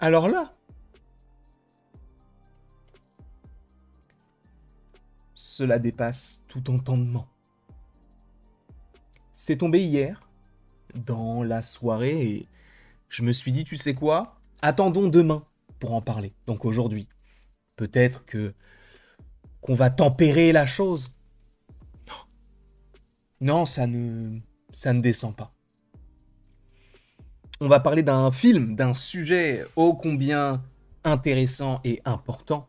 Alors là, cela dépasse tout entendement. C'est tombé hier, dans la soirée, et je me suis dit, tu sais quoi? Attendons demain pour en parler. Donc aujourd'hui, peut-être que qu'on va tempérer la chose. Non, ça ne descend pas. On va parler d'un film, d'un sujet ô combien intéressant et important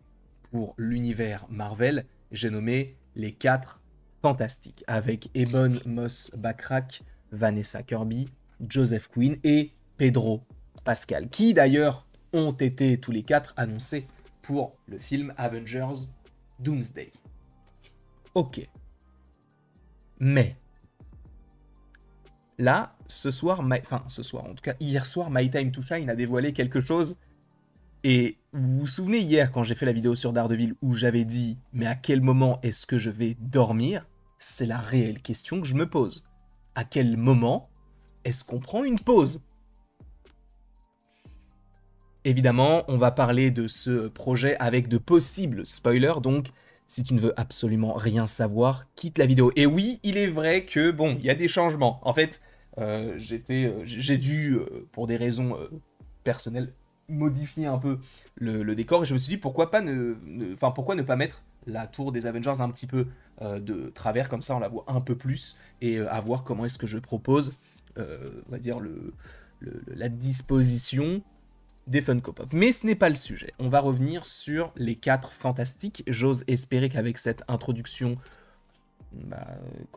pour l'univers Marvel. J'ai nommé Les 4 Fantastiques, avec Ebon Moss-Backrack, Vanessa Kirby, Joseph Quinn et Pedro Pascal, qui d'ailleurs ont été tous les 4 annoncés pour le film Avengers Doomsday. Ok. Mais là, ce soir, en tout cas hier soir, My Time to Shine a dévoilé quelque chose. Et vous vous souvenez hier quand j'ai fait la vidéo sur Daredevil où j'avais dit mais à quel moment est-ce que je vais dormir? C'est la réelle question que je me pose. À quel moment est-ce qu'on prend une pause? Évidemment, on va parler de ce projet avec de possibles spoilers, donc si tu ne veux absolument rien savoir, quitte la vidéo. Et oui, il est vrai que, bon, il y a des changements. En fait, j'ai dû, pour des raisons personnelles, modifier un peu le décor, et je me suis dit, pourquoi pourquoi ne pas mettre la tour des Avengers un petit peu de travers, comme ça on la voit un peu plus, et à voir comment est-ce que je propose, on va dire, la disposition des Funko Pop. Mais ce n'est pas le sujet. On va revenir sur les 4 fantastiques. J'ose espérer qu'avec cette introduction,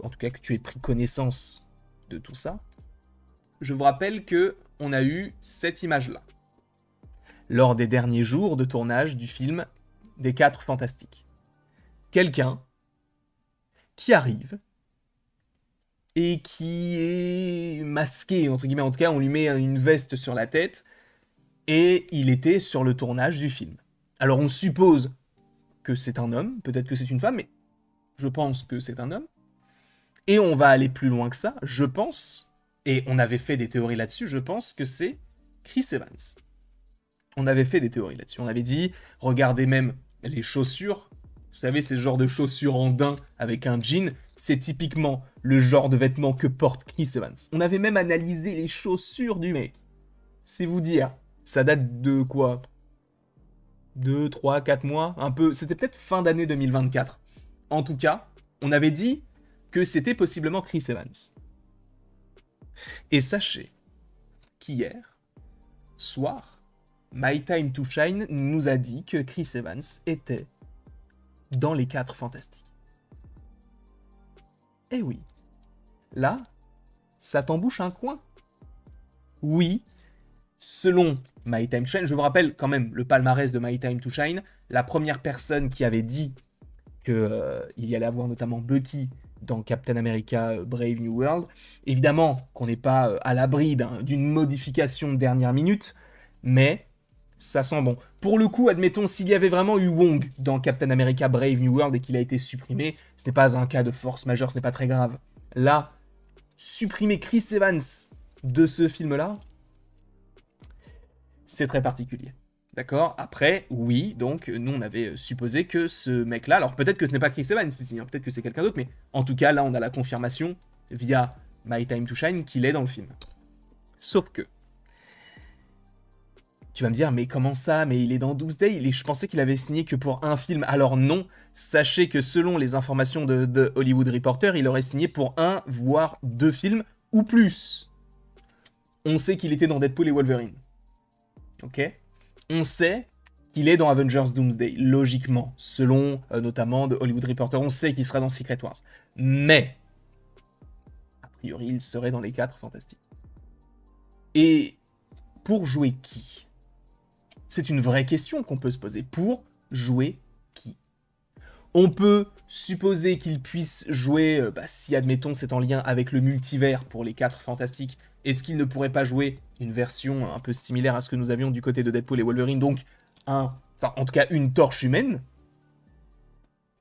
en tout cas que tu aies pris connaissance de tout ça. Je vous rappelle que on a eu cette image-là lors des derniers jours de tournage du film des 4 fantastiques. Quelqu'un qui arrive et qui est masqué, entre guillemets, en tout cas on lui met une veste sur la tête, et il était sur le tournage du film. Alors on suppose que c'est un homme, peut-être que c'est une femme, mais je pense que c'est un homme. Et on va aller plus loin que ça, je pense, et on avait fait des théories là-dessus, je pense que c'est Chris Evans. On avait fait des théories là-dessus, on avait dit, regardez même les chaussures, vous savez, ces genres de chaussures en daim avec un jean, c'est typiquement le genre de vêtements que porte Chris Evans. On avait même analysé les chaussures du mec. C'est vous dire. Ça date de quoi? 2, 3, 4 mois, un peu. C'était peut-être fin d'année 2024. En tout cas, on avait dit que c'était possiblement Chris Evans. Et sachez qu'hier soir, My Time to Shine nous a dit que Chris Evans était dans les 4 fantastiques. Eh oui. Là, ça t'embouche un coin. Oui, selon My Time to Shine, je vous rappelle quand même le palmarès de My Time to Shine, la première personne qui avait dit qu'il y allait avoir notamment Bucky dans Captain America Brave New World. Évidemment qu'on n'est pas à l'abri d'une modification de dernière minute, mais ça sent bon. Pour le coup, admettons, s'il y avait vraiment eu Wong dans Captain America Brave New World et qu'il a été supprimé, ce n'est pas un cas de force majeure, ce n'est pas très grave. Là, supprimer Chris Evans de ce film-là, c'est très particulier. D'accord? Après, oui, donc, nous, on avait supposé que ce mec-là, alors peut-être que ce n'est pas Chris Evans, hein, peut-être que c'est quelqu'un d'autre, mais en tout cas, là, on a la confirmation, via My Time to Shine, qu'il est dans le film. Sauf que, tu vas me dire, mais comment ça? Mais il est dans Doomsday? Je pensais qu'il avait signé que pour un film. Alors non, sachez que selon les informations de Hollywood Reporter, il aurait signé pour 1, voire 2 films, ou plus. On sait qu'il était dans Deadpool et Wolverine. Ok? On sait qu'il est dans Avengers Doomsday, logiquement, selon notamment de Hollywood Reporter. On sait qu'il sera dans Secret Wars. Mais, a priori, il serait dans les 4 fantastiques. Et pour jouer qui? C'est une vraie question qu'on peut se poser. Pour jouer qui? On peut supposer qu'il puisse jouer, si admettons c'est en lien avec le multivers pour les 4 fantastiques, est-ce qu'il ne pourrait pas jouer une version un peu similaire à ce que nous avions du côté de Deadpool et Wolverine, donc en tout cas une torche humaine?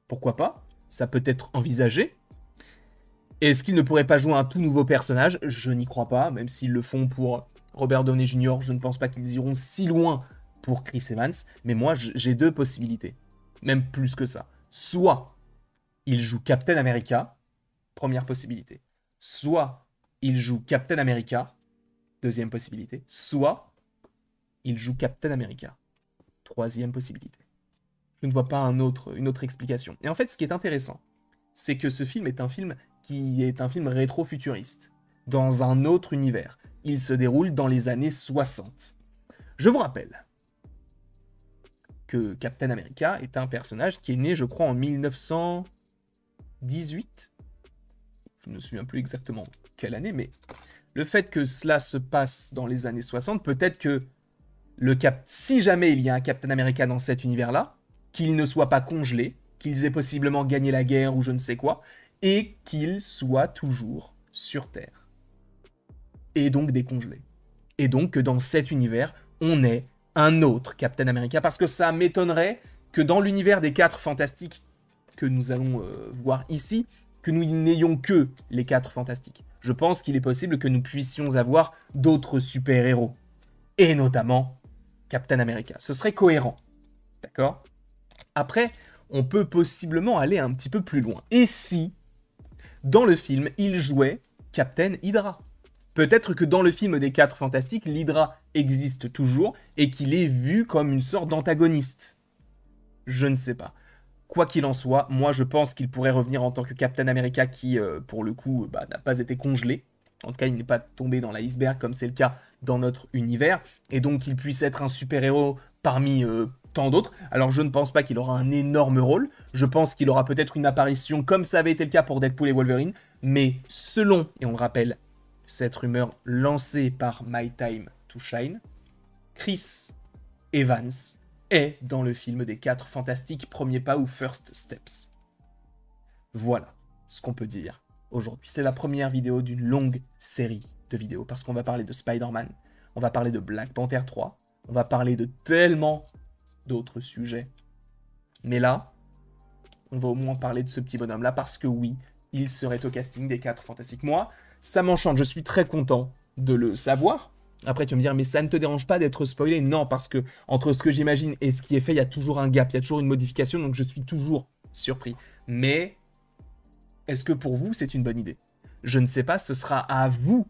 Pourquoi pas? Ça peut être envisagé. Est-ce qu'il ne pourrait pas jouer un tout nouveau personnage? Je n'y crois pas, même s'ils le font pour Robert Downey Jr., je ne pense pas qu'ils iront si loin pour Chris Evans, mais moi j'ai deux possibilités, même plus que ça. Soit il joue Captain America, première possibilité. Soit il joue Captain America, deuxième possibilité. Soit il joue Captain America, troisième possibilité. Je ne vois pas une autre explication. Et en fait, ce qui est intéressant, c'est que ce film est un film qui est un film rétro-futuriste, dans un autre univers. Il se déroule dans les années 60. Je vous rappelle que Captain America est un personnage qui est né, je crois, en 1918. Je ne me souviens plus exactement quelle année, mais le fait que cela se passe dans les années 60, peut-être que si jamais il y a un Captain America dans cet univers-là, qu'il ne soit pas congelé, qu'ils aient possiblement gagné la guerre ou je ne sais quoi, et qu'il soit toujours sur Terre. Et donc décongelé. Et donc que dans cet univers, on ait un autre Captain America, parce que ça m'étonnerait que dans l'univers des 4 Fantastiques que nous allons voir ici, que nous n'ayons que les 4 Fantastiques. Je pense qu'il est possible que nous puissions avoir d'autres super-héros. Et notamment Captain America. Ce serait cohérent. D'accord ? Après, on peut possiblement aller un petit peu plus loin. Et si, dans le film, il jouait Captain Hydra ? Peut-être que dans le film des 4 Fantastiques, l'Hydra existe toujours et qu'il est vu comme une sorte d'antagoniste. Je ne sais pas. Quoi qu'il en soit, moi je pense qu'il pourrait revenir en tant que Captain America qui, pour le coup, n'a pas été congelé. En tout cas, il n'est pas tombé dans l'iceberg comme c'est le cas dans notre univers. Et donc qu'il puisse être un super-héros parmi tant d'autres. Alors je ne pense pas qu'il aura un énorme rôle. Je pense qu'il aura peut-être une apparition comme ça avait été le cas pour Deadpool et Wolverine. Mais selon, et on le rappelle, cette rumeur lancée par My Time to Shine, Chris Evans est dans le film des 4 Fantastiques, Premier Pas ou First Steps. Voilà ce qu'on peut dire aujourd'hui. C'est la première vidéo d'une longue série de vidéos, parce qu'on va parler de Spider-Man, on va parler de Black Panther 3, on va parler de tellement d'autres sujets. Mais là, on va au moins parler de ce petit bonhomme-là, parce que oui, il serait au casting des 4 Fantastiques. Moi, ça m'enchante, je suis très content de le savoir. Après, tu vas me dire, mais ça ne te dérange pas d'être spoilé? Non, parce que entre ce que j'imagine et ce qui est fait, il y a toujours un gap, il y a toujours une modification, donc je suis toujours surpris. Mais est-ce que pour vous, c'est une bonne idée? Je ne sais pas, ce sera à vous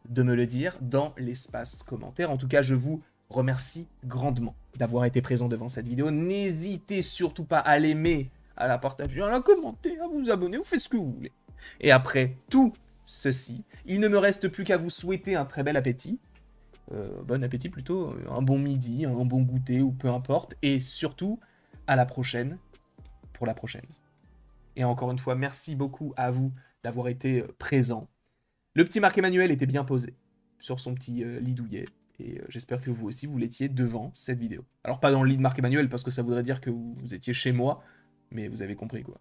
de me le dire dans l'espace commentaire. En tout cas, je vous remercie grandement d'avoir été présent devant cette vidéo. N'hésitez surtout pas à l'aimer, à la partager, à la commenter, à vous abonner, vous faites ce que vous voulez. Et après tout ceci, il ne me reste plus qu'à vous souhaiter un très bel appétit. Bon appétit plutôt, un bon midi, un bon goûter ou peu importe. Et surtout, à la prochaine pour la prochaine. Et encore une fois, merci beaucoup à vous d'avoir été présents. Le petit Marc-Emmanuel était bien posé sur son petit lit douillet. Et j'espère que vous aussi, vous l'étiez devant cette vidéo. Alors pas dans le lit de Marc-Emmanuel, parce que ça voudrait dire que vous étiez chez moi, mais vous avez compris quoi.